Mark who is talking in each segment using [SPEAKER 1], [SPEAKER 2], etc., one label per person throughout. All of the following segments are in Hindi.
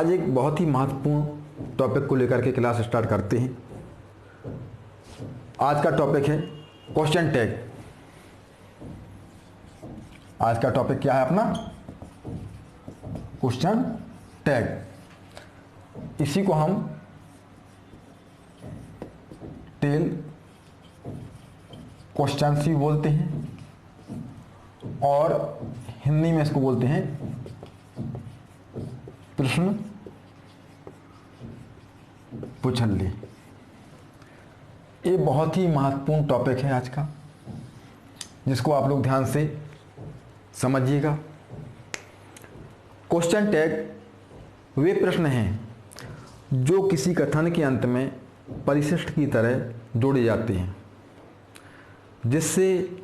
[SPEAKER 1] आज एक बहुत ही महत्वपूर्ण टॉपिक को लेकर के क्लास स्टार्ट करते हैं। आज का टॉपिक है क्वेश्चन टैग। आज का टॉपिक क्या है अपना? Question tag. इसी को हम टेल क्वेश्चंस भी बोलते हैं और हिंदी में इसको बोलते हैं प्रश्न पुछल्ली। ये बहुत ही महत्वपूर्ण टॉपिक है आज का, जिसको आप लोग ध्यान से समझिएगा। क्वेश्चन टैग वे प्रश्न हैं जो किसी कथन के अंत में परिशिष्ट की तरह जोड़े जाते हैं, जिससे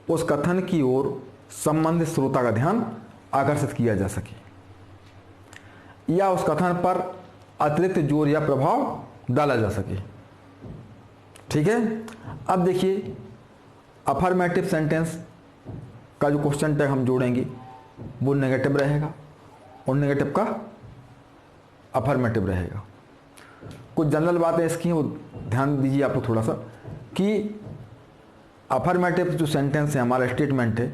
[SPEAKER 1] उस कथन की ओर संबंधित श्रोता का ध्यान आकर्षित किया जा सके या उस कथन पर अतिरिक्त जोर या प्रभाव डाला जा सके। ठीक है। अब देखिए, अफर्मेटिव सेंटेंस का जो क्वेश्चन टैग हम जोड़ेंगे वो नेगेटिव रहेगा और नेगेटिव का अफर्मेटिव रहेगा। कुछ जनरल बातें इसकी वो ध्यान दीजिए आप लोग थोड़ा सा, कि अफर्मेटिव जो सेंटेंस है, हमारा स्टेटमेंट है,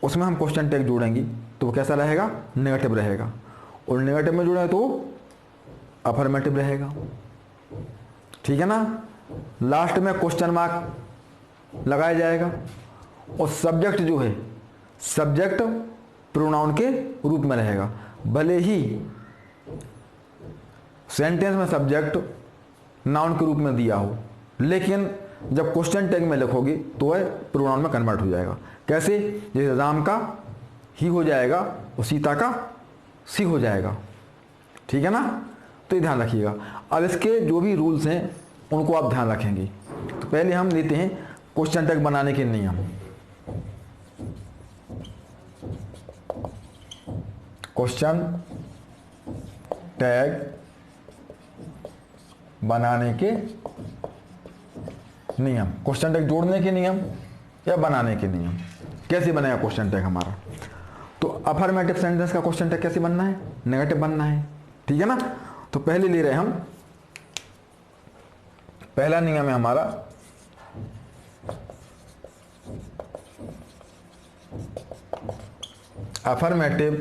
[SPEAKER 1] उसमें हम क्वेश्चन टैग जोड़ेंगे तो वो कैसा रहेगा? नेगेटिव रहेगा। और नेगेटिव में जोड़े तो अफर्मेटिव रहेगा। ठीक है ना। लास्ट में क्वेश्चन मार्क लगाया जाएगा और सब्जेक्ट जो है, सब्जेक्ट प्रोनाउन के रूप में रहेगा। भले ही सेंटेंस में सब्जेक्ट नाउन के रूप में दिया हो, लेकिन जब क्वेश्चन टैग में लिखोगे तो वह प्रोनाउन में कन्वर्ट हो जाएगा। कैसे? जैसे राम का ही हो जाएगा और सीता का सी हो जाएगा। ठीक है ना। तो ये ध्यान रखिएगा। अब इसके जो भी रूल्स हैं उनको आप ध्यान रखेंगे। तो पहले हम लेते हैं क्वेश्चन टैग बनाने के नियम। क्वेश्चन टैग बनाने के नियम, क्वेश्चन टैग जोड़ने के नियम या बनाने के नियम। कैसे बनेगा क्वेश्चन टैग हमारा? तो अफर्मेटिव सेंटेंस का क्वेश्चन टैग कैसे बनना है? नेगेटिव बनना है। ठीक है ना। तो पहले ले रहे हैं हम, पहला नियम है हमारा अफर्मेटिव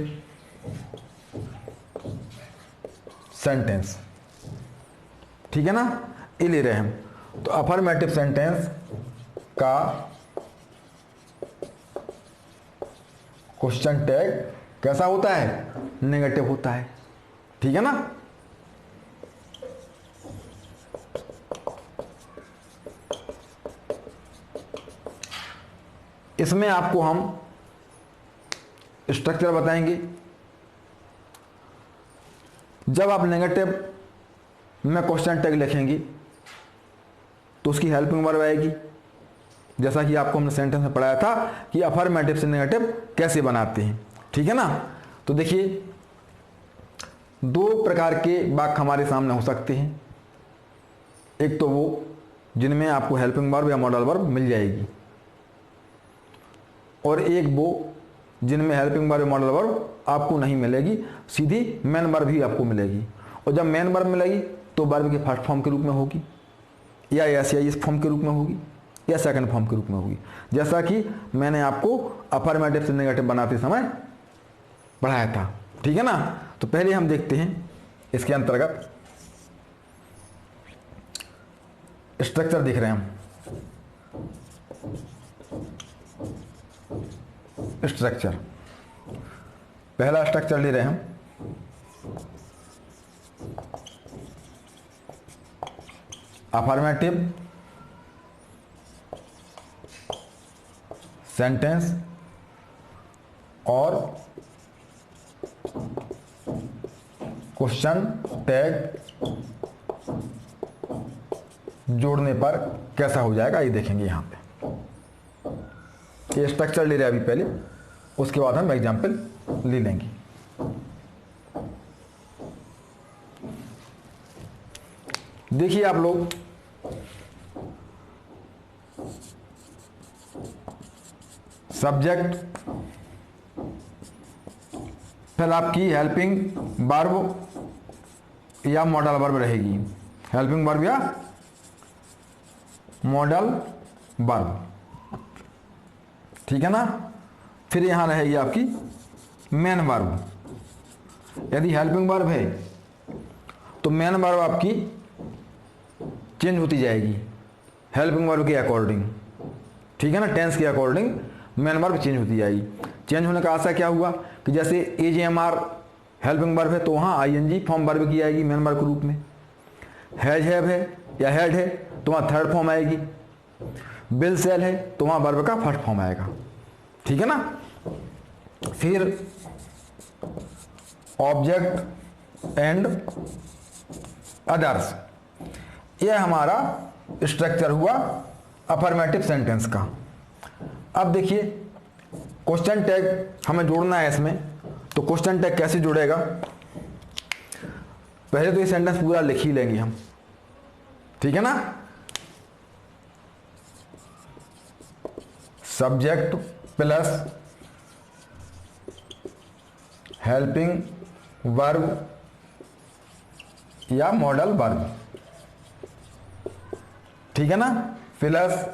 [SPEAKER 1] सेंटेंस। ठीक है ना। ये ले रहे हैं हम। तो अफर्मेटिव सेंटेंस का क्वेश्चन टैग कैसा होता है? नेगेटिव होता है। ठीक है ना। इसमें आपको हम स्ट्रक्चर बताएंगे। जब आप नेगेटिव में क्वेश्चन टैग लिखेंगे तो उसकी हेल्पिंग वर्ब आएगी, जैसा कि आपको हमने सेंटेंस में पढ़ाया था कि अफर्मेटिव से नेगेटिव कैसे बनाते हैं। ठीक है ना। तो देखिए, दो प्रकार के वाक्य हमारे सामने हो सकते हैं। एक तो वो जिनमें आपको हेल्पिंग वर्ब या मॉडल वर्ब मिल जाएगी, और एक वो जिनमें हेल्पिंग वर्ब या मॉडल वर्ब आपको नहीं मिलेगी, सीधी मेन वर्ब ही आपको मिलेगी। और जब मेन वर्ब मिलेगी तो वर्ब के फर्स्ट फॉर्म के रूप में होगी, या इस फॉर्म के रूप में होगी, या सेकंड फॉर्म के रूप में होगी, जैसा कि मैंने आपको अफर्मेटिव से नेगेटिव बनाते समय पढ़ाया था। ठीक है ना। तो पहले हम देखते हैं इसके अंतर्गत स्ट्रक्चर देख रहे हैं हम। स्ट्रक्चर, पहला स्ट्रक्चर ले रहे हैं हम अफर्मेटिव सेंटेंस और क्वेश्चन टैग जोड़ने पर कैसा हो जाएगा, ये देखेंगे यहां पे। ये स्ट्रक्चर ले रहे हैं अभी पहले, उसके बाद हम एग्जाम्पल ले लेंगे। देखिए आप लोग, सब्जेक्ट, फिर आपकी हेल्पिंग वर्ब या मॉडल वर्ब रहेगी, हेल्पिंग वर्ब या मॉडल वर्ब, ठीक है ना। फिर यहां रहेगी आपकी मेन वर्ब। यदि हेल्पिंग वर्ब है तो मेन वर्ब आपकी चेंज होती जाएगी हेल्पिंग वर्ब के अकॉर्डिंग, ठीक है ना। टेंस के अकॉर्डिंग मेन वर्ब चेंज होती जाएगी। चेंज होने का आशा क्या हुआ कि जैसे AJMR हेल्पिंग वर्ब है तो वहाँ ING फॉर्म वर्ब की आएगी मेन वर्ब के रूप में। हैज हैव है या हैड है तो वहाँ थर्ड फॉर्म आएगी। बिल सेल है तो वहाँ वर्ब का फर्स्ट फॉर्म आएगा, ठीक है ना। फिर ऑब्जेक्ट एंड अदर्स, यह हमारा स्ट्रक्चर हुआ अफर्मेटिव सेंटेंस का। अब देखिए क्वेश्चन टैग हमें जोड़ना है इसमें, तो क्वेश्चन टैग कैसे जुड़ेगा। पहले तो ये सेंटेंस पूरा लिख ही लेंगे हम, ठीक है ना। सब्जेक्ट प्लस हेल्पिंग वर्ब या मॉडल वर्ब, ठीक है ना, plus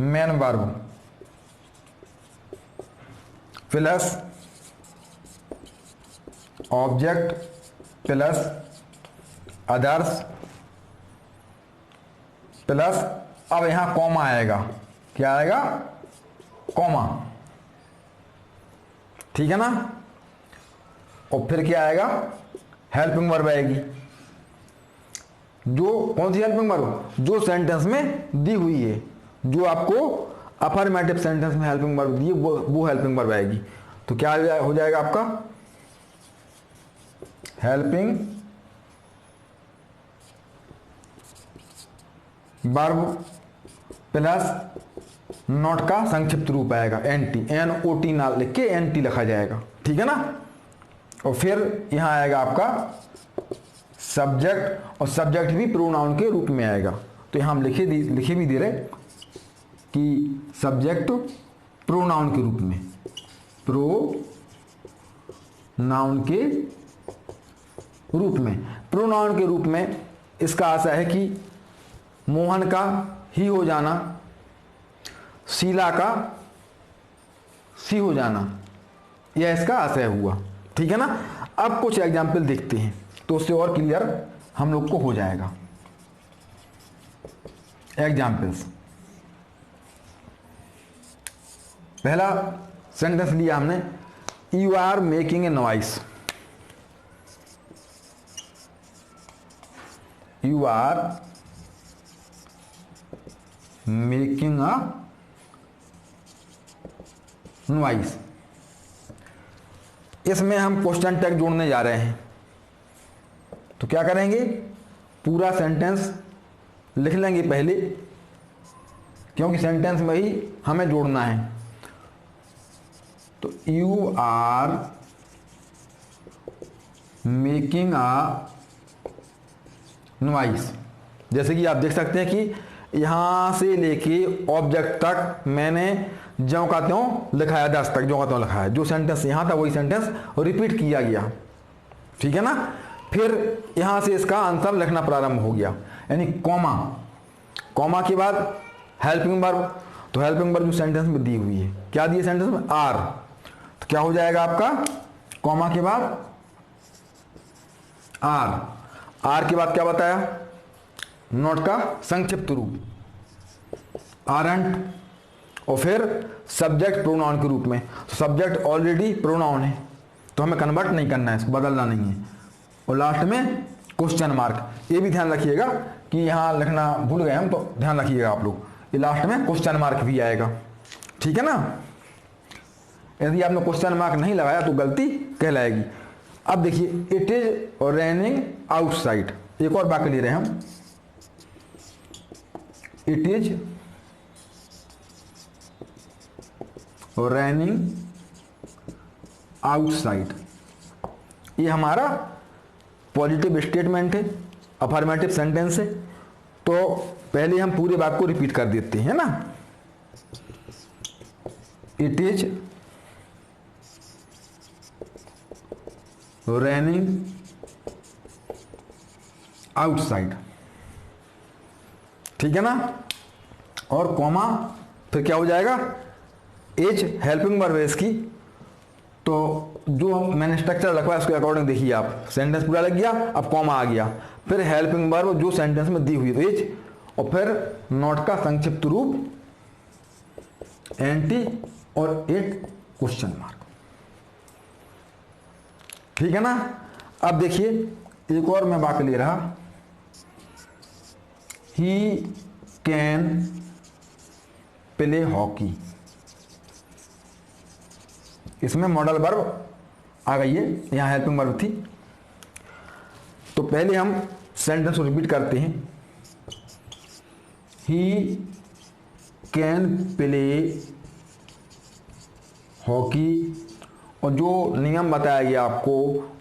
[SPEAKER 1] main verb plus object plus others plus, अब यहां कॉमा आएगा, क्या आएगा, कॉमा, ठीक है ना। और फिर क्या आएगा, हेल्पिंग वर्ब आएगी। जो कौन सी हेल्पिंग वर्ब, जो सेंटेंस में दी हुई है, जो आपको अफर्मेटिव सेंटेंस में हेल्पिंग वर्ब दी है वो हेल्पिंग वर्ब आएगी। तो क्या हो जाएगा आपका, हेल्पिंग वर्ब प्लस नॉट का संक्षिप्त रूप आएगा NT, NOT ना लिख के NT लिखा जाएगा, ठीक है ना। और फिर यहां आएगा आपका सब्जेक्ट, और सब्जेक्ट भी प्रोनाउन के रूप में आएगा। तो यहां हम लिखे भी दे रहे कि सब्जेक्ट प्रोनाउन के रूप में, प्रोनाउन के रूप में इसका आशा है कि मोहन का ही हो जाना, शीला का सी हो जाना, यह इसका आशय हुआ, ठीक है ना। अब कुछ एग्जाम्पल देखते हैं तो उससे और क्लियर हम लोग को हो जाएगा। एग्जाम्पल्स, पहला सेंटेंस लिया हमने, you are making a noise, you are making a noise. इसमें हम क्वेश्चन टैग जोड़ने जा रहे हैं, तो क्या करेंगे, पूरा सेंटेंस लिख लेंगे पहले, क्योंकि सेंटेंस में ही हमें जोड़ना है। तो you are making a noise, जैसे कि आप देख सकते हैं कि यहां से लेके ऑब्जेक्ट तक मैंने ज्यों का त्यों लिखा है, 10 तक ज्यों का त्यों लिखा है। जो सेंटेंस यहां था वही सेंटेंस रिपीट किया गया, ठीक है ना। फिर यहां से इसका आंसर लिखना प्रारंभ हो गया, यानी कॉमा, कॉमा के बाद हेल्पिंग वर्ब। तो हेल्पिंग वर्ब जो सेंटेंस में दी हुई है, क्या दी है सेंटेंस में, आर, तो क्या हो जाएगा आपका, कॉमा के बाद आर, आर के बाद क्या बताया, नॉट का संक्षिप्त रूप आरंट, और फिर सब्जेक्ट प्रोनाउन के रूप में। तो सब्जेक्ट ऑलरेडी प्रोनाउन है तो हमें कन्वर्ट नहीं करना है, इसको बदलना नहीं है। और लास्ट में क्वेश्चन मार्क, ये भी ध्यान रखिएगा कि यहाँ लिखना भूल गए हम, तो ध्यान रखिएगा आप लोग, ये लास्ट में क्वेश्चन मार्क भी आएगा, ठीक है ना। यदि आपने क्वेश्चन मार्क नहीं लगाया तो गलती कहलाएगी। अब देखिए, इट इज रेनिंग आउटसाइड, एक और वाक्य ले रहे हैं हम, इट इज रेनिंग आउटसाइड, ये हमारा पॉजिटिव स्टेटमेंट है, अफर्मेटिव सेंटेंस है। तो पहले हम पूरे वाक्य को रिपीट कर देते हैं ना, इट इज रेनिंग आउटसाइड, ठीक है ना, और कॉमा फिर क्या हो जाएगा, एज हेल्पिंग वर्ब है इसकी, तो जो मैंने स्ट्रक्चर रखा है उसके अकॉर्डिंग देखिए आप, सेंटेंस पूरा लग गया, अब कॉमा आ गया, फिर हेल्पिंग वर्ब जो सेंटेंस में दी हुई है एज, और फिर नॉट का संक्षिप्त रूप एंटी और एट क्वेश्चन मार्क, ठीक है ना। अब देखिए एक और मैं वाक्य ले रहा, ही कैन प्ले हॉकी, इसमें मॉडल वर्ब आ गई है, यहां हेल्पिंग वर्ब थी। तो पहले हम सेंटेंस को रिपीट करते हैं, ही कैन प्ले हॉकी, और जो नियम बताया गया आपको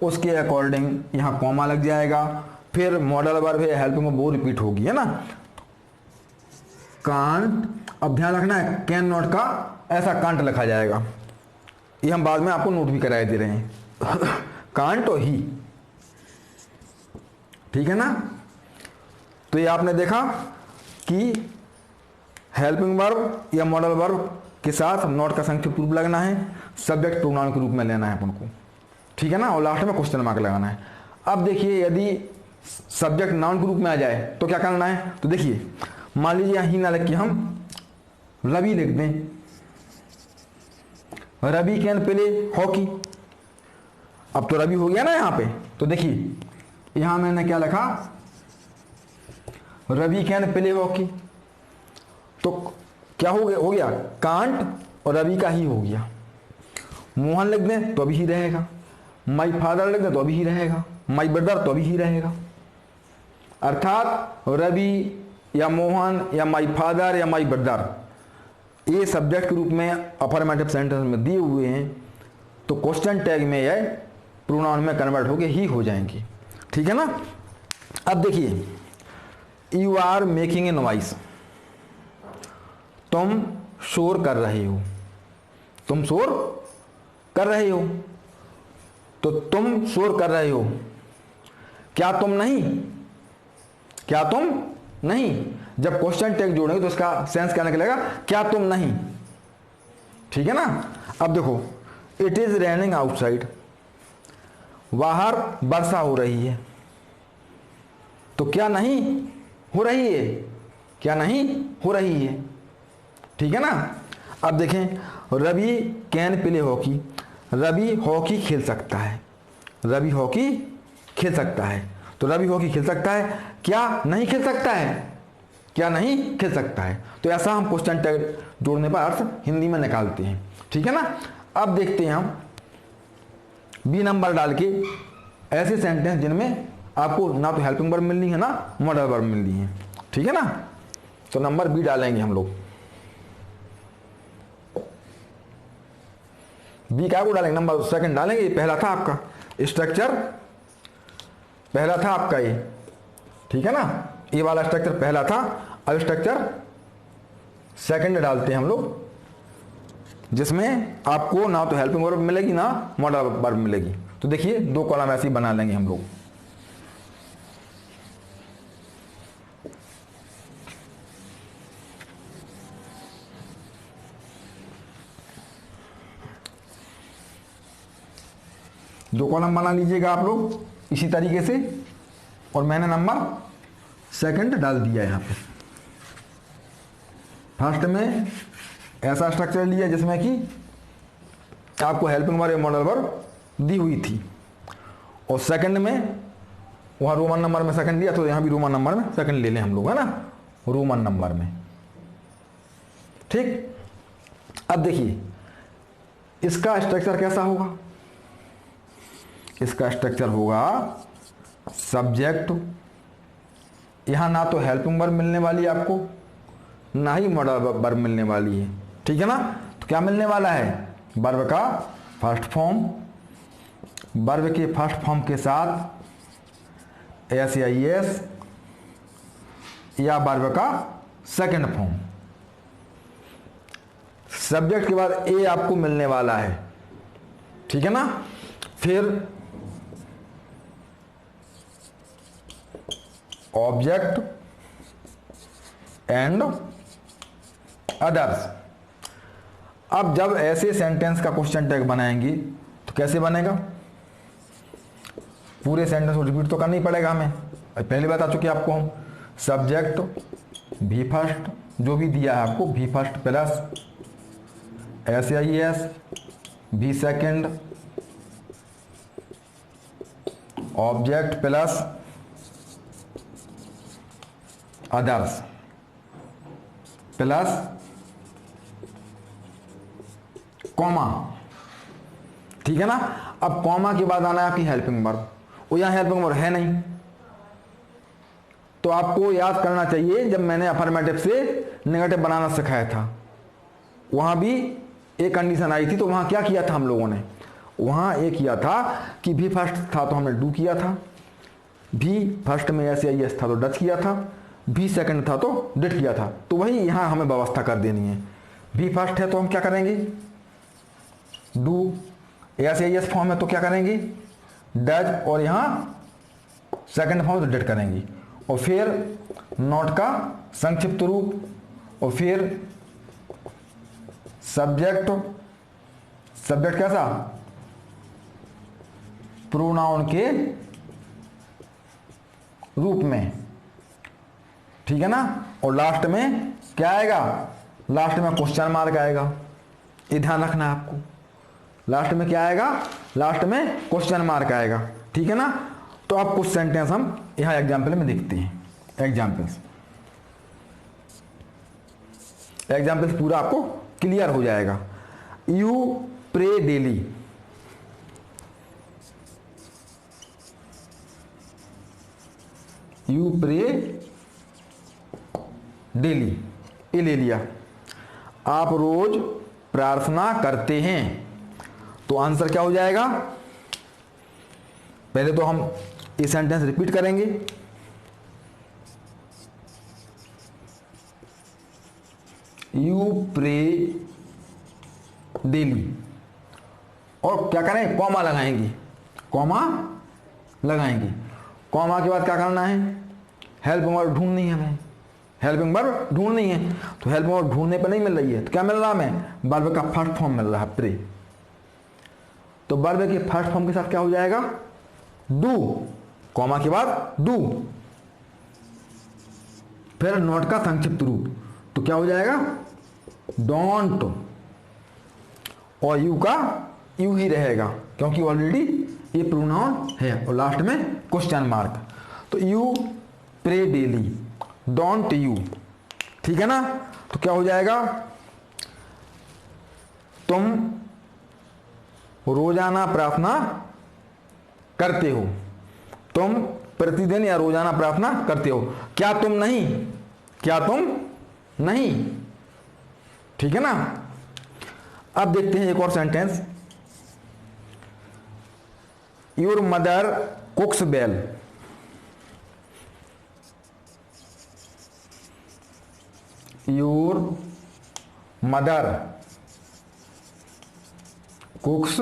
[SPEAKER 1] उसके अकॉर्डिंग यहाँ कॉमा लग जाएगा, फिर मॉडल वर्ब है हेल्पिंग वर्ब वो रिपीट होगी, है ना। कांट, अब ध्यान रखना है कैन नॉट का ऐसा कांट लिखा जाएगा, ये हम बाद में आपको नोट भी कराए दे रहे हैं कांट और ही, ठीक है ना। तो ये आपने देखा कि हेल्पिंग वर्ब या मॉडल वर्ब के साथ नॉट का संक्षिप्त रूप लगना है, सब्जेक्ट प्रोनाउन के रूप में लेना है अपन को, ठीक है ना, और लास्ट में क्वेश्चन मार्क लगाना है। अब देखिए यदि सब्जेक्ट नाउन के रूप में आ जाए तो क्या करना है, तो देखिए मान लीजिए यहीं ना लिख के हम रवि लिख दें, रवि कैन प्ले हॉकी, अब तो रवि हो गया ना यहाँ पे, तो देखिए यहां मैंने क्या लिखा, रवि कैन प्ले हॉकी, तो क्या हो गया कांट और रवि का ही हो गया। मोहन लिख दें तो अभी ही रहेगा, माई फादर लिख दें तो अभी ही रहेगा, माई ब्रदर तो अभी ही रहेगा, अर्थात रवि या मोहन या माई फादर या माई ब्रदर ये सब्जेक्ट के रूप में अफर्मेटिव सेंटेंस में दिए हुए हैं, तो क्वेश्चन टैग में या प्रोनाउन में कन्वर्ट होके ही हो जाएंगे, ठीक है ना। अब देखिए you are making a noise, तुम शोर कर रहे हो, तुम शोर कर रहे हो, तो तुम शोर कर रहे हो, क्या तुम नहीं, क्या तुम नहीं, जब क्वेश्चन टैग जोड़ेंगे तो इसका सेंस क्या निकलेगा, क्या तुम नहीं, ठीक है ना। अब देखो इट इज रेनिंग आउटसाइड, बाहर वर्षा हो रही है, तो क्या नहीं हो रही है, क्या नहीं हो रही है, ठीक है ना। अब देखें Ravi can play hockey, Ravi hockey खेल सकता है, रवि हॉकी खेल सकता है, तो रवि हॉकी खेल सकता है, क्या नहीं खेल सकता है, क्या नहीं खेल सकता है, तो ऐसा हम क्वेश्चन टैग जोड़ने पर अर्थ हिंदी में निकालते हैं, ठीक है ना। अब देखते हैं हम बी नंबर डाल के ऐसे सेंटेंस जिनमें आपको ना तो हेल्पिंग वर्ब मिलनी है ना मॉडल वर्ब मिलनी है, ठीक है ना। तो नंबर बी डालेंगे हम लोग, बी क्या को डालेंगे, नंबर सेकंड डालेंगे, पहला था आपका स्ट्रक्चर, पहला था आपका ये, ठीक है ना, ये वाला स्ट्रक्चर पहला था, अब स्ट्रक्चर सेकंड डालते हैं हम लोग, जिसमें आपको ना तो हेल्पिंग वर्ब मिलेगी ना मॉडल वर्ब मिलेगी। तो देखिए दो कॉलम ऐसे ही बना लेंगे हम लोग, दो कॉलम बना लीजिएगा आप लोग इसी तरीके से, और मैंने नंबर सेकंड डाल दिया यहाँ पे। फर्स्ट में ऐसा स्ट्रक्चर लिया जिसमें कि आपको हेल्पिंग वर्ब या मॉडल वर्ब दी हुई थी, और सेकंड में वहाँ रोमन नंबर में सेकंड लिया, तो यहाँ भी रोमन नंबर में सेकंड ले लें हम लोग, है ना, रोमन नंबर में, ठीक। अब देखिए इसका स्ट्रक्चर कैसा होगा, इसका स्ट्रक्चर होगा सब्जेक्ट, यहां ना तो हेल्पिंग वर्ब मिलने वाली है आपको, ना ही मॉडल वर्ब मिलने वाली है, ठीक है ना। तो क्या मिलने वाला है, वर्ब का फर्स्ट फॉर्म, वर्ब के फर्स्ट फॉर्म के साथ एस या एस, या वर्ब का सेकंड फॉर्म, सब्जेक्ट के बाद ए आपको मिलने वाला है, ठीक है ना। फिर ऑब्जेक्ट एंड अदर्स। अब जब ऐसे सेंटेंस का क्वेश्चन टैग बनाएंगे तो कैसे बनेगा, पूरे सेंटेंस को रिपीट तो करना ही पड़ेगा हमें, पहले बता चुके आपको हम। सब्जेक्ट भी फर्स्ट, जो भी दिया है आपको भी फर्स्ट प्लस SIS भी second, object plus others plus comma, ठीक है ना। अब कॉमा के बाद आना है आपकी हेल्पिंग वर्ब, वो यहां हेल्पिंग वर्ब है नहीं, तो आपको याद करना चाहिए जब मैंने अफर्मेटिव से नेगेटिव बनाना सिखाया था वहां भी एक कंडीशन आई थी, तो वहां क्या किया था हम लोगों ने, वहां एक किया था कि भी फर्स्ट था तो हमने डू किया था, भी फर्स्ट में SIS था तो डच किया था, भी सेकंड था तो डिड किया था। तो वही यहां हमें व्यवस्था कर देनी है, भी फर्स्ट है तो हम क्या करेंगे डू, SIS फॉर्म है तो क्या करेंगे डज, और यहां सेकंड फॉर्म तो डिड करेंगे, और फिर नॉट का संक्षिप्त रूप, और फिर सब्जेक्ट, सब्जेक्ट कैसा प्रोनाउन के रूप में, ठीक है ना। और लास्ट में क्या आएगा, लास्ट में क्वेश्चन मार्क आएगा, ये ध्यान रखना है आपको। लास्ट में क्या आएगा, लास्ट में क्वेश्चन मार्क आएगा, ठीक है ना। तो आप कुछ सेंटेंस हम यहां एग्जाम्पल में देखते हैं। एग्जाम्पल्स पूरा आपको क्लियर हो जाएगा। You pray daily, you pray daily, ये ले लिया। आप रोज प्रार्थना करते हैं, तो आंसर क्या हो जाएगा, पहले तो हम ये सेंटेंस रिपीट करेंगे। यू प्रे डेली, और क्या करें कॉमा लगाएंगे, कॉमा लगाएंगे। कॉमा के बाद क्या करना है, हेल्पिंग वर्ब ढूंढनी है हमें, हेल्पिंग वर्ब ढूंढनी है। तो हेल्पिंग वर्ब ढूंढने पर नहीं मिल रही है, तो क्या मिल रहा है हमें, वर्ब का फर्स्ट फॉर्म मिल रहा है प्रे। तो वर्ब के फर्स्ट फॉर्म के साथ क्या हो जाएगा डू, कॉमा के बाद डू, फिर नॉट का संक्षिप्त रूप, तो क्या हो जाएगा डोंट, और यू का यू ही रहेगा क्योंकि ऑलरेडी ये प्रोनाउन है, और लास्ट में क्वेश्चन मार्क। तो you pray daily, don't you, ठीक है ना। तो क्या हो जाएगा, तुम रोजाना प्रार्थना करते हो, तुम प्रतिदिन या रोजाना प्रार्थना करते हो, क्या तुम नहीं, क्या तुम नहीं, ठीक है ना। अब देखते हैं एक और sentence. Your mother कुक्स well, your mother कुक्स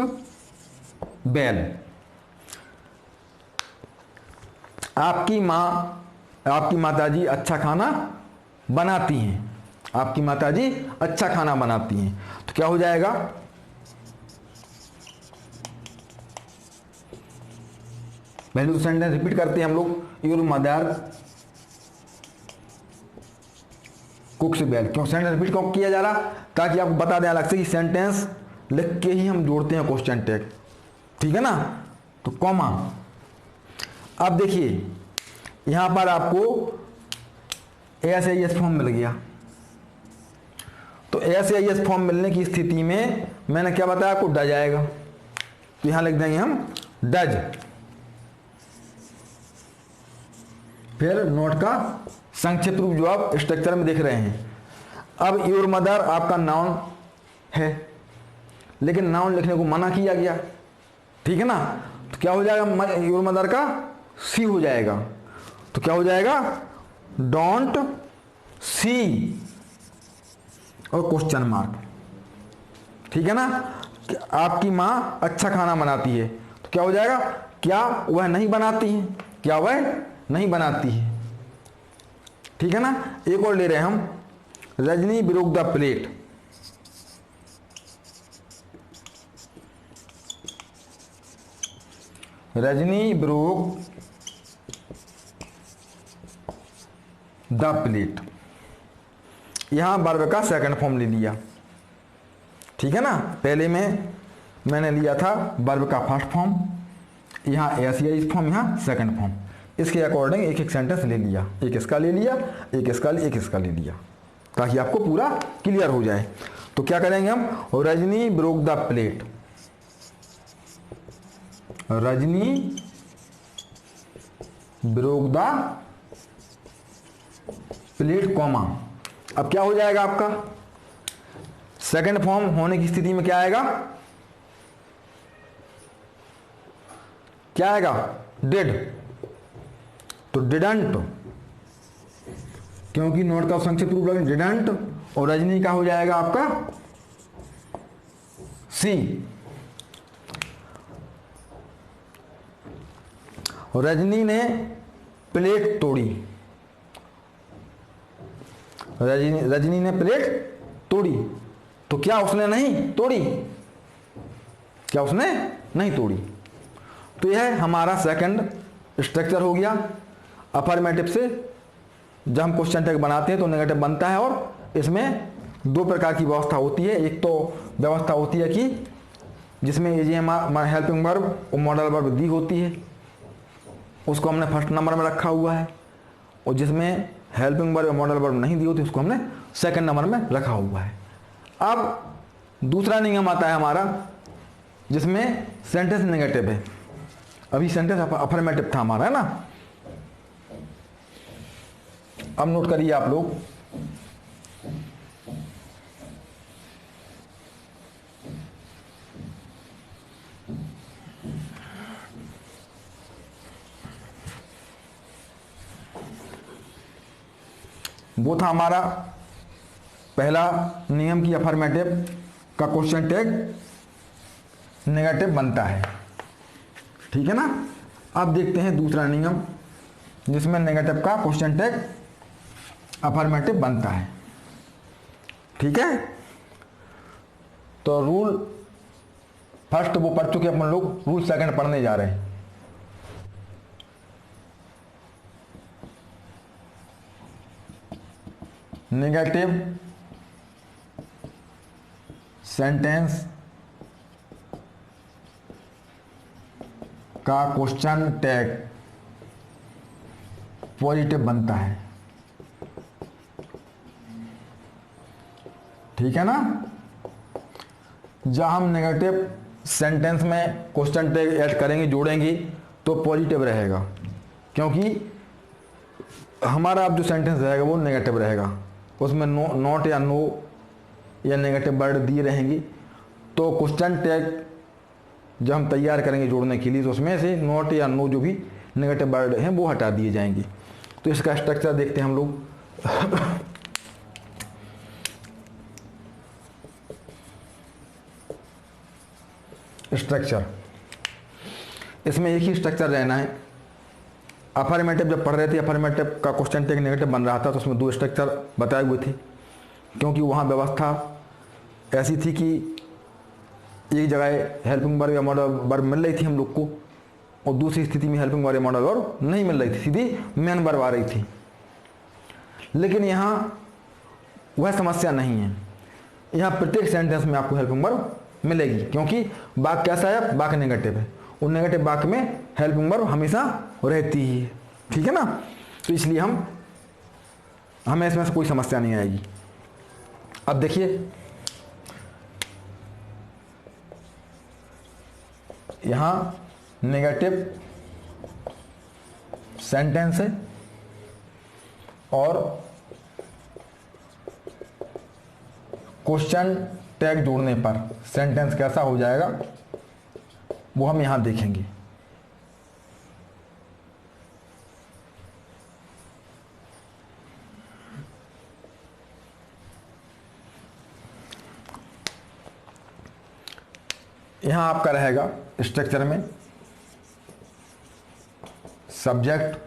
[SPEAKER 1] well, आपकी माँ, आपकी माताजी अच्छा खाना बनाती हैं, आपकी माताजी अच्छा खाना बनाती हैं। तो क्या हो जाएगा, पहले तो सेंटेंस रिपीट करते हैं हम लोग। योर मदर कुक्स वेल, क्यों सेंटेंस रिपीट क्यों किया जा रहा, ताकि आपको बता दें अलग से कि सेंटेंस लिख के ही हम जोड़ते हैं क्वेश्चन टैग, ठीक है ना। तो कॉमा, अब देखिए यहां पर आपको SIS फॉर्म मिल गया, तो SIS फॉर्म मिलने की स्थिति में मैंने क्या बताया आपको डज आएगा, तो यहां लिख देंगे हम डज, फिर नोट का संक्षिप्त रूप जो आप स्ट्रक्चर में देख रहे हैं। अब योर मदर आपका नाउन है, लेकिन नाउन लिखने को मना किया गया, ठीक है ना। तो क्या हो जाएगा, योर मदर का सी हो जाएगा, तो क्या हो जाएगा डोंट सी और क्वेश्चन मार्क, ठीक है ना। आपकी माँ अच्छा खाना बनाती है, तो क्या हो जाएगा क्या वह नहीं बनाती है, क्या वह नहीं बनाती है, ठीक है ना। एक और ले रहे हैं हम, Rajni broke the plate. Rajni broke the plate, यहां वर्ब का सेकंड फॉर्म ले लिया, ठीक है ना। पहले में मैंने लिया था वर्ब का फर्स्ट फॉर्म, यहाँ एस फॉर्म, यहाँ सेकंड फॉर्म। इसके अकॉर्डिंग एक एक सेंटेंस ले लिया, एक इसका ले लिया, एक इसका ले लिया, ताकि आपको पूरा क्लियर हो जाए। तो क्या करेंगे हम, Rajni broke the plate, Rajni broke the plate comma. अब क्या हो जाएगा आपका, सेकंड फॉर्म होने की स्थिति में क्या आएगा, क्या आएगा, डिड। तो डिडंट, क्योंकि नॉट का संक्षिप्त रूप लगे डिडंट, और रजनी का हो जाएगा आपका सी। रजनी ने प्लेट तोड़ी, रजनी ने प्लेट तोड़ी, तो क्या उसने नहीं तोड़ी, क्या उसने नहीं तोड़ी। तो यह हमारा सेकंड स्ट्रक्चर हो गया। अफर्मेटिव से जब हम क्वेश्चन टैग बनाते हैं तो नेगेटिव बनता है, और इसमें दो प्रकार की व्यवस्था होती है। एक तो व्यवस्था होती है कि जिसमें हेल्पिंग वर्ब और मॉडल वर्ब दी होती है, उसको हमने फर्स्ट नंबर में रखा हुआ है, और जिसमें हेल्पिंग वर्ब और मॉडल वर्ब नहीं दी होती उसको हमने सेकंड नंबर में रखा हुआ है। अब दूसरा नियम आता है हमारा, जिसमें सेंटेंस नेगेटिव है। अभी सेंटेंस अफर्मेटिव था हमारा, है ना। अब नोट करिए आप लोग, वो था हमारा पहला नियम की अफर्मेटिव का क्वेश्चन टैग नेगेटिव बनता है, ठीक है ना। अब देखते हैं दूसरा नियम, जिसमें नेगेटिव का क्वेश्चन टैग अफर्मेटिव बनता है, ठीक है। तो रूल फर्स्ट वो पढ़ चुके अपन लोग, रूल सेकंड पढ़ने जा रहे हैं। नेगेटिव सेंटेंस का क्वेश्चन टैग पॉजिटिव बनता है, ठीक है ना। जब हम नेगेटिव सेंटेंस में क्वेश्चन टैग ऐड करेंगे, जोड़ेंगे, तो पॉजिटिव रहेगा, क्योंकि हमारा अब जो सेंटेंस रहेगा वो नेगेटिव रहेगा, उसमें नॉट या नो या नेगेटिव वर्ड दिए रहेंगे। तो क्वेश्चन टैग जब हम तैयार करेंगे जोड़ने के लिए, तो उसमें से नॉट या नो जो भी नेगेटिव वर्ड हैं वो हटा दिए जाएंगे। तो इसका स्ट्रक्चर देखते हैं हम लोग। स्ट्रक्चर, इसमें एक ही स्ट्रक्चर रहना है। अफर्मेटिव जब पढ़ रहे थे, अफर्मेटिव का क्वेश्चन टैग नेगेटिव बन रहा था, तो उसमें दो स्ट्रक्चर बताए हुए थे, क्योंकि वहाँ व्यवस्था ऐसी थी कि एक जगह हेल्पिंग वर्ब या मॉडल वर्ब मिल रही थी हम लोग को, और दूसरी स्थिति में हेल्पिंग वर्ब या मॉडल वर्ब नहीं मिल रही थी, सीधी मेन वर्ब आ रही थी। लेकिन यहाँ वह समस्या नहीं है, यहाँ प्रत्येक सेंटेंस में आपको हेल्पिंग वर्ब मिलेगी, क्योंकि वाक्य कैसा है, वाक्य नेगेटिव है, और नेगेटिव वाक्य में हेल्पिंग वर्ब हमेशा रहती ही है, ठीक है ना। तो इसलिए हमें इसमें से कोई समस्या नहीं आएगी। अब देखिए, यहाँ नेगेटिव सेंटेंस है, और क्वेश्चन टैग जोड़ने पर सेंटेंस कैसा हो जाएगा वो हम यहां देखेंगे। यहां आपका रहेगा स्ट्रक्चर में सब्जेक्ट,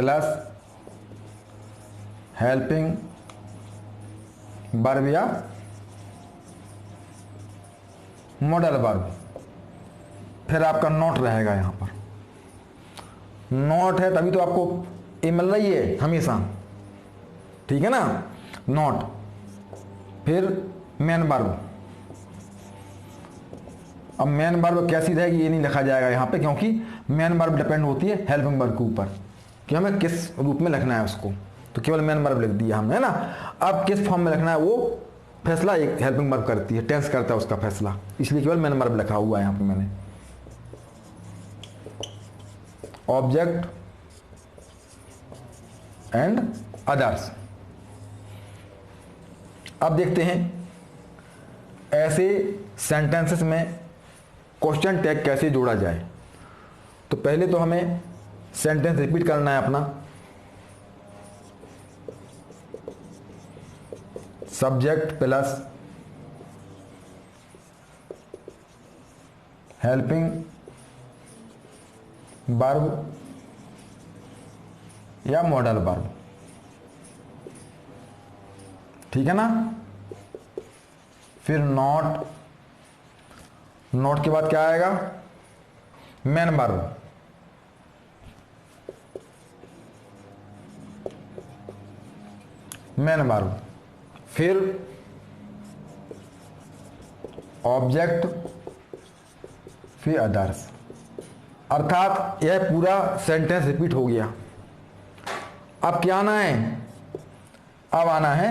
[SPEAKER 1] प्लस हेल्पिंग वर्ब या मॉडल वर्ब, फिर आपका नॉट रहेगा। यहां पर नॉट है तभी तो आपको ए मिल रही है हमेशा, ठीक है ना। नॉट, फिर मेन वर्ब। अब मेन वर्ब कैसी रहेगी ये नहीं लिखा जाएगा यहाँ पे, क्योंकि मेन वर्ब डिपेंड होती है हेल्पिंग वर्ब के ऊपर कि हमें किस रूप में लिखना है उसको, तो केवल मेन वर्ब लिख दिया हमने, है ना। अब किस फॉर्म में लिखना है वो फैसला एक हेल्पिंग वर्ब करती है, टेंस करता है उसका फैसला, इसलिए केवल मेन वर्ब लिखा हुआ है यहाँ पे मैंने। Object and others. अब देखते हैं ऐसे सेंटेंसेस में क्वेश्चन टैग कैसे जोड़ा जाए। तो पहले तो हमें सेंटेंस रिपीट करना है अपना। सब्जेक्ट प्लस हेल्पिंग वर्ब या मॉडल वर्ब, ठीक है ना। फिर नॉट, नॉट के बाद क्या आएगा, मेन वर्ब, मेन वर्ब, फिर ऑब्जेक्ट, फिर अदर्स। अर्थात यह पूरा सेंटेंस रिपीट हो गया। अब क्या आना है, अब आना है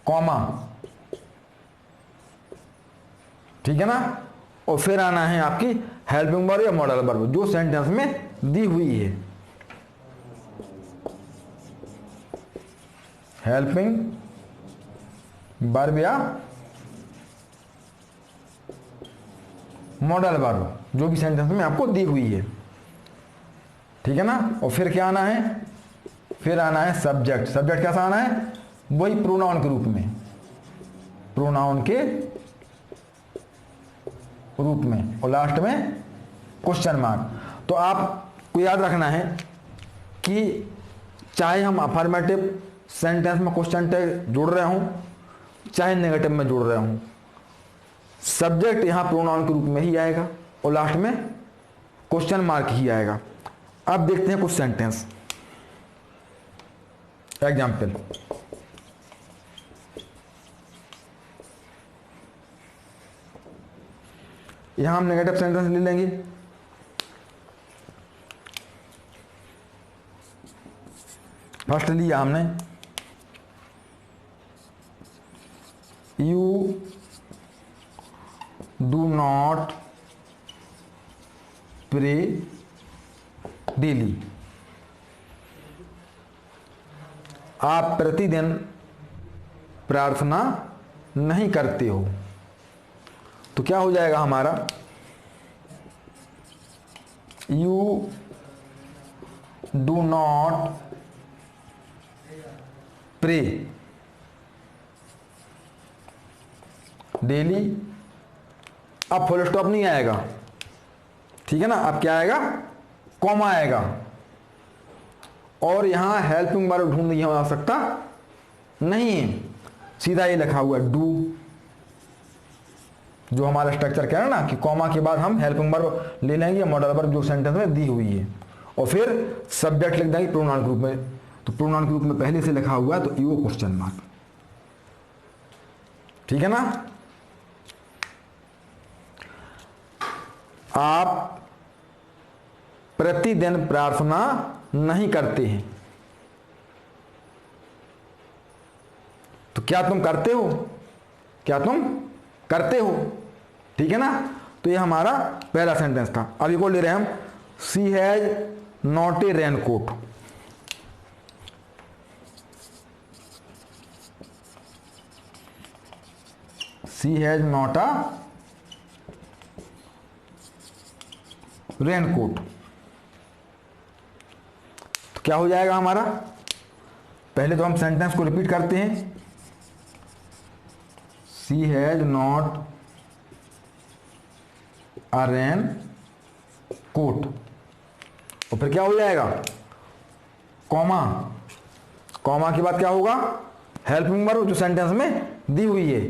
[SPEAKER 1] कॉमा, ठीक है ना, और फिर आना है आपकी हेल्पिंग वर्ब या मॉडल वर्ब जो सेंटेंस में दी हुई है। हेल्पिंग वर्ब या मॉडल वर्ब जो भी सेंटेंस में आपको दी हुई है, ठीक है ना। और फिर क्या आना है, फिर आना है सब्जेक्ट। सब्जेक्ट कैसा आना है, वही प्रोनाउन के रूप में, प्रोनाउन के रूप में, और लास्ट में क्वेश्चन मार्क। तो आपको याद रखना है कि चाहे हम अफर्मेटिव सेंटेंस में क्वेश्चन टैग जोड़ रहे हों, चाहे नेगेटिव में जोड़ रहे हों, सब्जेक्ट यहां प्रोनाउन के रूप में ही आएगा और लास्ट में क्वेश्चन मार्क ही आएगा। अब देखते हैं कुछ सेंटेंस। एग्जाम्पल, यहां हम नेगेटिव सेंटेंस ले लेंगे। फर्स्ट लिया हमने, you do not pray daily. आप प्रतिदिन प्रार्थना नहीं करते हो। तो क्या हो जाएगा हमारा, you do not pray daily. अब फुल स्टॉप नहीं आएगा, ठीक है ना। अब क्या आएगा, कॉमा आएगा, और यहां हेल्पिंग वर्ब ढूंढ की आवश्यकता नहीं है, सीधा ये लिखा हुआ है डू, जो हमारा स्ट्रक्चर क्या है ना कि कॉमा के बाद हम हेल्पिंग वर्ब ले लेंगे, मॉडल वर्ब जो सेंटेंस में दी हुई है, और फिर सब्जेक्ट लिख देंगे प्रोनाउन ग्रुप में। तो प्रोनाउन ग्रुप में पहले से लिखा हुआ है तो यू क्वेश्चन मार्क, ठीक है ना। आप प्रतिदिन प्रार्थना नहीं करते हैं। तो क्या तुम करते हो, क्या तुम करते हो, ठीक है ना। तो ये हमारा पहला सेंटेंस था। अब एक और ले रहे हैं हम, she has not a raincoat. She has not a raincoat. तो क्या हो जाएगा हमारा, पहले तो हम सेंटेंस को रिपीट करते हैं, she has not a raincoat. और फिर क्या हो जाएगा, कॉमा, कॉमा के बाद क्या होगा, हेल्पिंग वर्ब जो सेंटेंस में दी हुई है।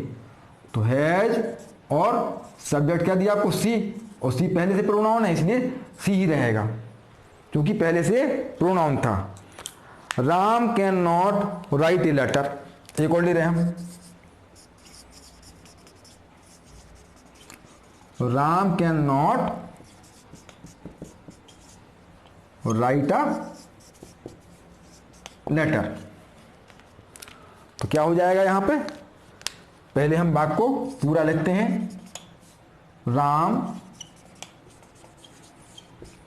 [SPEAKER 1] तो हैज और सब्जेक्ट क्या दिया आपको, सी, और सी पहले से प्रोनाउन है इसलिए सी ही रहेगा क्योंकि पहले से प्रोनाउन था। Ram can not write a letter, एक और ले रहे हम, Ram can not write a letter. तो क्या हो जाएगा यहां पे, पहले हम वाक्य को पूरा लिखते हैं, Ram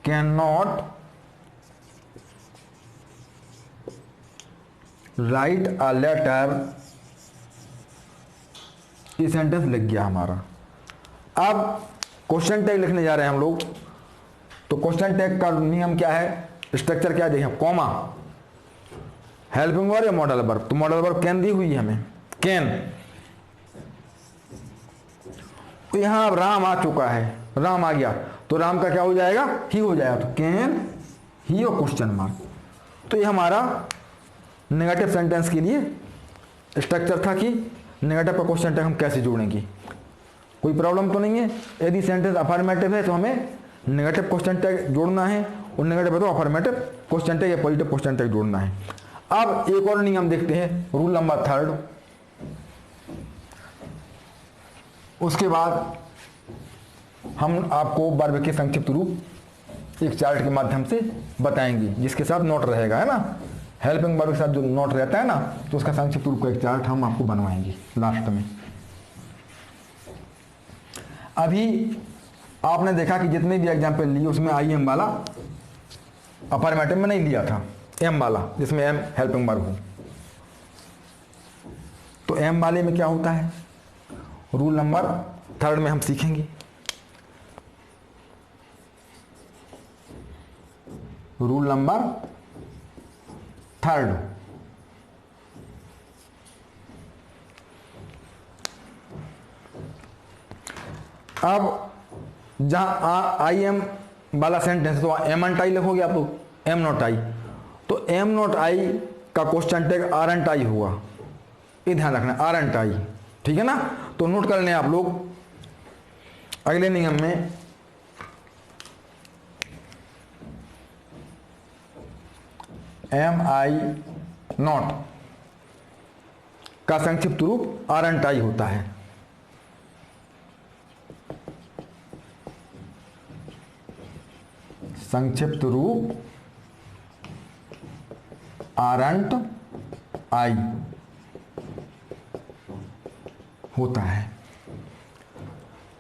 [SPEAKER 1] can not write a letter, ये सेंटेंस लिख गया हमारा। अब क्वेश्चन टैग लिखने जा रहे हैं हम लोग। तो क्वेश्चन टैग का नियम क्या है, स्ट्रक्चर क्या देखें, कॉमा, हेल्पिंग वर्ब या मॉडल वर्ब। तो मॉडल वर्ब कैन दी हुई है हमें, कैन। तो यहां अब राम आ चुका है, राम आ गया तो राम का क्या हो जाएगा, ही हो जाएगा। तो कैन ही और क्वेश्चन मार्क। तो ये हमारा नेगेटिव सेंटेंस के लिए स्ट्रक्चर था कि नेगेटिव का क्वेश्चन टैग हम कैसे जोड़ेंगे। कोई प्रॉब्लम तो नहीं है। यदि सेंटेंस अफर्मेटिव है तो हमें नेगेटिव क्वेश्चन टैग जोड़ना है, और नेगेटिव है तो अफर्मेटिव क्वेश्चन टैग या पॉजिटिव क्वेश्चन टैग जोड़ना है। अब एक और नियम देखते हैं, रूल नंबर 3। उसके बाद हम आपको वर्ब के संक्षिप्त रूप एक चार्ट के माध्यम से बताएंगे जिसके साथ नोट रहेगा, है ना। हेल्पिंग वर्ब के साथ जो नोट रहता है ना, तो उसका संक्षिप्त रूप का एक चार्ट हम आपको बनवाएंगे लास्ट में। अभी आपने देखा कि जितने भी एग्जाम्पल लिए उसमें आई एम वाला अफर्मेटिव में नहीं लिया था, एम वाला जिसमें एम हेल्पिंग वर्ब हो। तो एम वाले में क्या होता है, रूल नंबर 3 में हम सीखेंगे। रूल नंबर 3, अब जहां आई एम वाला सेंटेंस तो एम एंट आई लिखोगे आप लोग, एम नॉट आई। तो एम नॉट आई का क्वेश्चन टैग आर एंट आई हुआ, ये ध्यान रखना, आर एंट आई, ठीक है ना। तो नोट कर लें आप लोग। अगले नियम में एम आई नॉट का संक्षिप्त रूप आर एंट आई होता है। संक्षिप्त रूप आरंट आई होता है।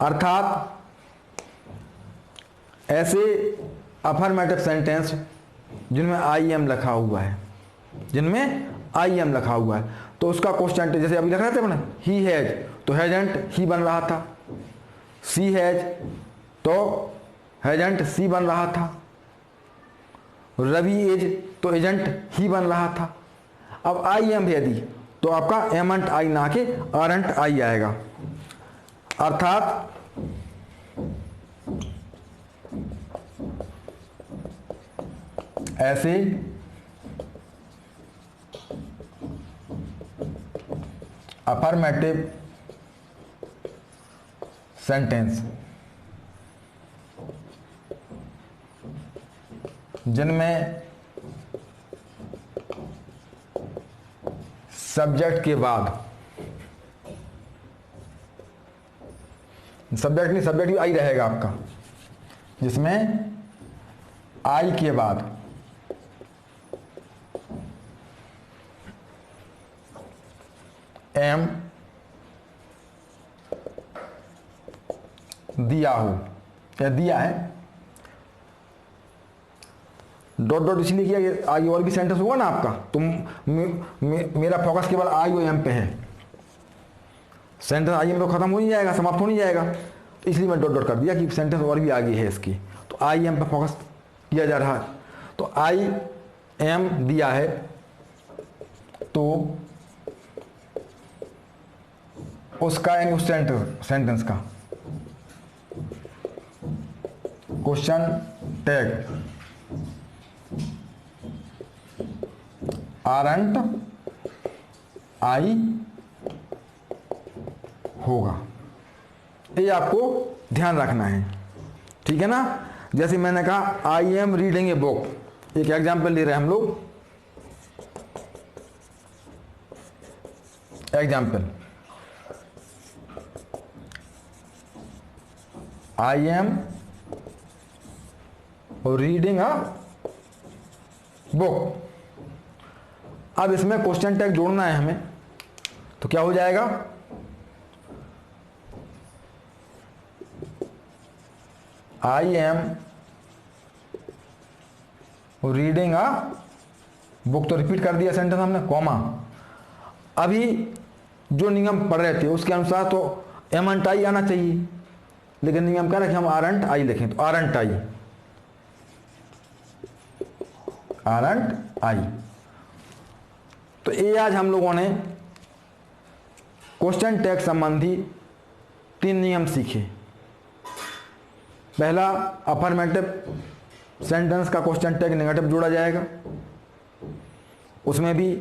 [SPEAKER 1] अर्थात ऐसे अफर्मेटिव सेंटेंस जिनमें आई एम लिखा हुआ है, जिनमें आई एम लिखा हुआ है, तो उसका क्वेश्चन जैसे अभी लिख रहे थे अपने, ही हैज, तो हैजंट ही बन रहा था। सी हैज, तो हैजंट सी बन रहा था। रवि एज, तो एजेंट ही बन रहा था। अब आई एम यदि, तो आपका एमंट आई ना के आरंट आई आएगा। अर्थात ऐसे अफर्मेटिव सेंटेंस जिनमें सब्जेक्ट के बाद, सब्जेक्ट नहीं, सब्जेक्ट भी आई रहेगा आपका, जिसमें आई के बाद एम दिया हो या दिया है, डॉट डॉट इसलिए किया कि आगे और भी सेंटेंस हुआ ना आपका, तो मेरा फोकस केवल आई और एम पे है। सेंटेंस आई एम पे खत्म हो नहीं जाएगा, समाप्त हो नहीं जाएगा, तो इसलिए मैं डॉट डॉट कर दिया कि सेंटेंस और भी आगे है इसकी। तो आई एम पे फोकस किया जा रहा है, तो आई एम दिया है, तो उसका यानी उस सेंटेंस का क्वेश्चन टैग आरंट आई होगा। ये आपको ध्यान रखना है, ठीक है ना। जैसे मैंने कहा I am reading a book, एक एग्जाम्पल ले रहे हैं हम लोग। Example, I am reading a book. अब इसमें क्वेश्चन टैग जोड़ना है हमें, तो क्या हो जाएगा, I am reading a book, तो रिपीट कर दिया सेंटेंस हमने, कॉमा। अभी जो नियम पढ़ रहे थे उसके अनुसार तो एमंट आई आना चाहिए, लेकिन नियम कह रहे कि हम आरंट आई लिखें, तो आरंट आई, आरंट आई। तो ये आज हम लोगों ने क्वेश्चन टैग संबंधी 3 नियम सीखे। पहला, अफर्मेटिव सेंटेंस का क्वेश्चन टैग नेगेटिव जोड़ा जाएगा, उसमें भी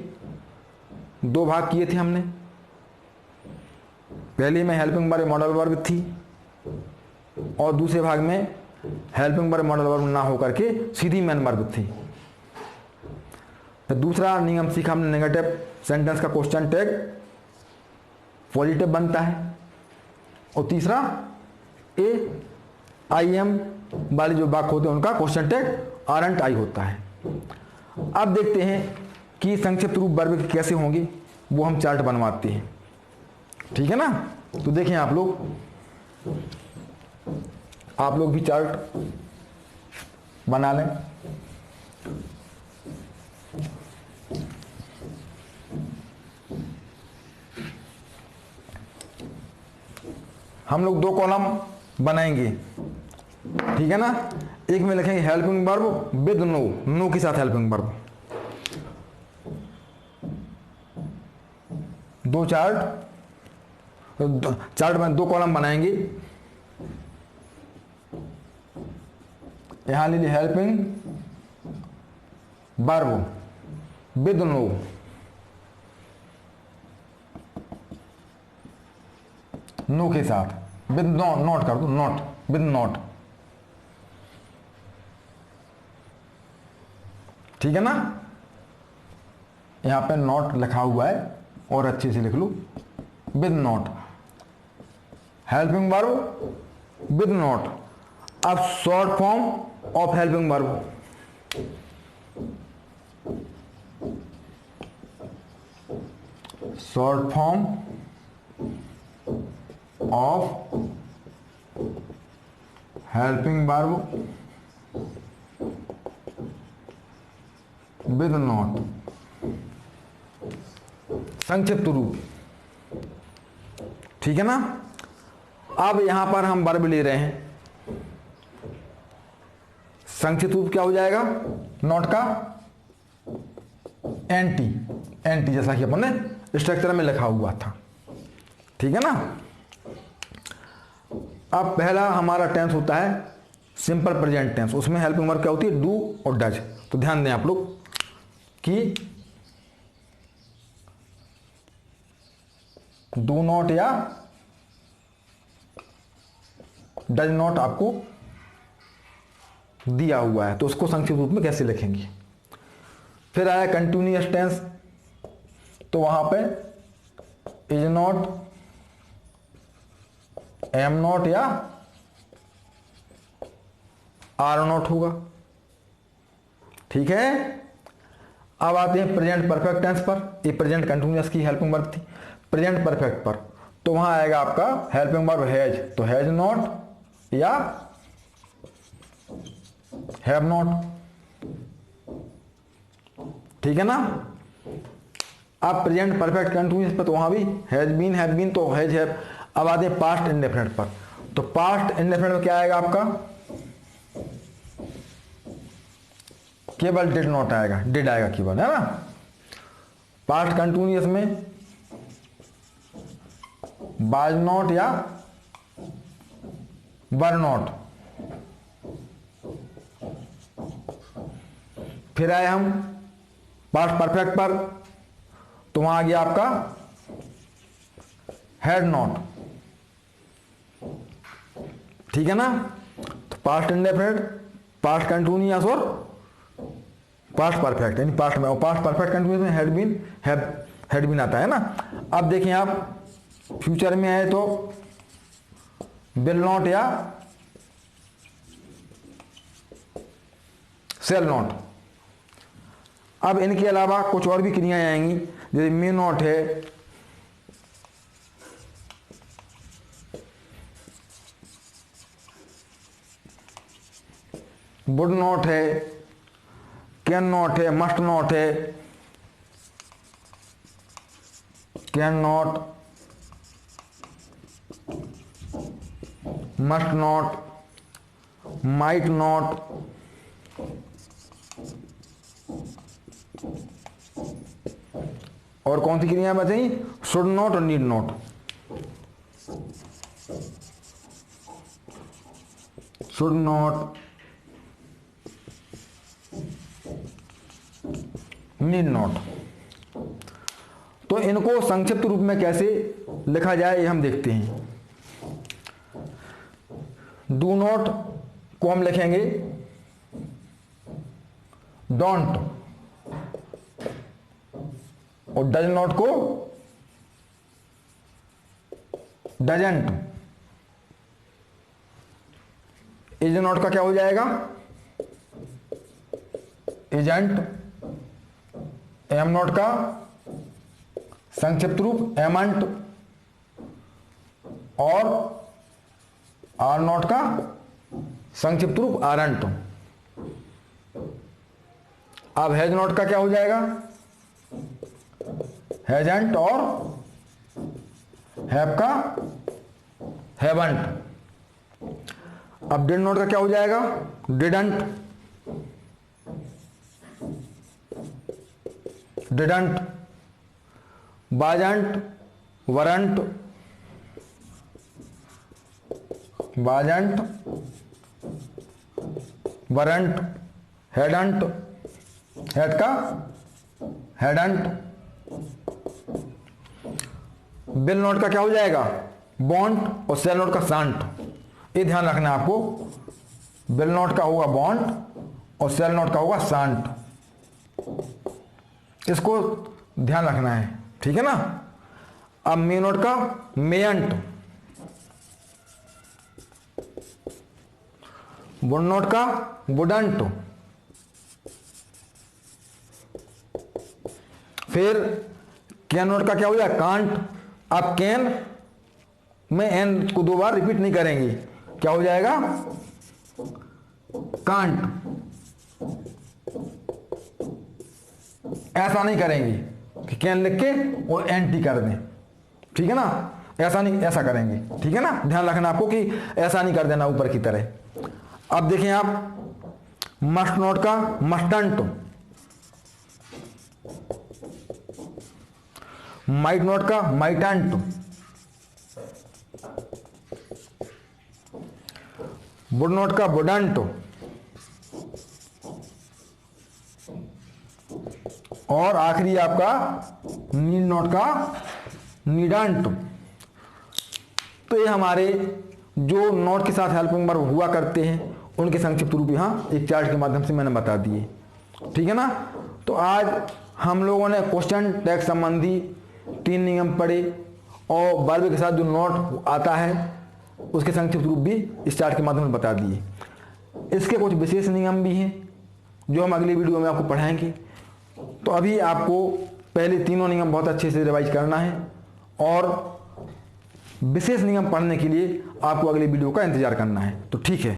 [SPEAKER 1] 2 भाग किए थे हमने। पहले में हेल्पिंग वर्ब मॉडल वर्ब थी, और दूसरे भाग में हेल्पिंग वर्ब मॉडल वर्ब ना होकर के सीधी मेन वर्ब थी। तो दूसरा नियम सीखा हमने, नेगेटिव सेंटेंस का क्वेश्चन टैग पॉजिटिव बनता है, और तीसरा ए आई एम वाले जो वाक्य होते हैं उनका क्वेश्चन टैग आरंट आई होता है। अब देखते हैं कि संक्षिप्त रूप वर्ब कैसे होंगे, वो हम चार्ट बनवाते हैं, ठीक है ना। तो देखें आप लोग भी चार्ट बना लें। हम लोग 2 कॉलम बनाएंगे, ठीक है ना। एक में लिखेंगे helping verb with no, no के साथ हेल्पिंग वर्ब। 2 चार्ट में 2 कॉलम बनाएंगे। यहां लीजिए helping verb with no, no के साथ, विद नॉट कर दो, नॉट विद नॉट, ठीक है ना। यहां पे नॉट लिखा हुआ है, और अच्छे से लिख लो, with not, helping verb with not. अब short form of helping verb, short form of helping verb with not, संक्षिप्त रूप, ठीक है ना। अब यहां पर हम वर्ब ले रहे हैं, संक्षिप्त रूप क्या हो जाएगा, नॉट का एंटी, एंटी जैसा कि अपन ने स्ट्रक्चर में लिखा हुआ था, ठीक है ना। अब पहला हमारा टेंस होता है सिंपल प्रेजेंट टेंस, उसमें हेल्पिंग वर्ब क्या होती है, डू और डज। तो ध्यान दें आप लोग कि डू नॉट या डज नॉट आपको दिया हुआ है, तो उसको संक्षिप्त रूप में कैसे लिखेंगे। फिर आया कंटिन्यूअस टेंस, तो वहां पे इज नॉट, एम नॉट या आर नॉट होगा, ठीक है। अब आते हैं प्रेजेंट परफेक्ट टेंस पर, ये प्रेजेंट कंटिन्यूअस की हेल्पिंग वर्ब थी। प्रेजेंट परफेक्ट पर तो वहां आएगा आपका हेल्पिंग वर्ब हैज, तो हैज नॉट या हैव नॉट, ठीक है ना। अब प्रेजेंट परफेक्ट कंटिन्यूअस पर तो वहां भी हैज बीन तो हैज हैव। अब आते हैं पास्ट इंडेफिनिट पर, तो पास्ट इंडेफिनिट में क्या आएगा आपका, केवल डिड नॉट आएगा, डिड आएगा केवल, है ना। पास्ट कंटिन्यूअस में वाज नॉट या वर नॉट। फिर आए हम पास्ट परफेक्ट पर तो वहां आ गया आपका हैड नॉट, ठीक है ना। तो पास्ट इंडेफिनिट, पास्ट कंटिन्यूअस और पास्ट परफेक्ट, यानी पास्ट में, और पास्ट परफेक्ट कंटिन्यूअस में हैड बीन आता है ना। अब देखें आप फ्यूचर में है तो विल नॉट या सेल नॉट। अब इनके अलावा कुछ और भी क्रियाएं आएंगी, जैसे मे नॉट है, वुड नॉट है, कैन नॉट है, मस्ट नॉट है, can not, must not, might not, और कौन सी क्रियाएं बची? शुड नॉट और need not. Should not, need not. तो इनको संक्षिप्त रूप में कैसे लिखा जाए ये हम देखते हैं। डू नॉट को हम लिखेंगे डोंट, और डज नॉट को डजेंट। इज नॉट का क्या हो जाएगा? एजेंट। एम नॉट का संक्षिप्त रूप एमंट, और आर नॉट का संक्षिप्त रूप आरंट। अब हैज नॉट का क्या हो जाएगा? हैजंट, और हैव का हैवंट। अब डिड नॉट का क्या हो जाएगा? Didn't, didn't, wasn't, weren't, wasn't, weren't, hadn't, had का हेडंट। बिल नोट का क्या हो जाएगा? बॉन्ड, और सेल नोट का सांट। ये ध्यान रखना है आपको, बिल नोट का होगा बॉन्ड और सेल नोट का होगा सांट। इसको ध्यान रखना है, ठीक है ना। अब मे नोट का मेयंट, वुड नोट का वुडंट, फिर कैन नोट का क्या हो जाएगा? कांट। अब कैन में एन को दो बार रिपीट नहीं करेंगे, क्या हो जाएगा? कांट। ऐसा नहीं करेंगे कि कैन लिख के और एन टी कर दें, ठीक है ना। ऐसा नहीं, ऐसा करेंगे, ठीक है ना। ध्यान रखना आपको कि ऐसा नहीं कर देना ऊपर की तरह। अब देखें आप मस्ट नोट का मस्टंट, माइट नोट का माइटंट, वुड नोट का वुडंट, और आखिरी आपका नीड नोट का नीडंट। तो ये हमारे जो नोट के साथ हेल्पिंग वर्ब हुआ करते हैं उनके संक्षिप्त रूप यहाँ एक चार्ट के माध्यम से मैंने बता दिए, ठीक है ना। तो आज हम लोगों ने क्वेश्चन टैग संबंधी 3 नियम पढ़े, और वर्ब के साथ जो नोट आता है उसके संक्षिप्त रूप भी इस चार्ट के माध्यम से बता दिए। इसके कुछ विशेष नियम भी हैं जो हम अगली वीडियो में आपको पढ़ाएंगे। तो अभी आपको पहले तीनों नियम बहुत अच्छे से रिवाइज करना है, और विशेष नियम पढ़ने के लिए आपको अगली वीडियो का इंतजार करना है। तो ठीक है।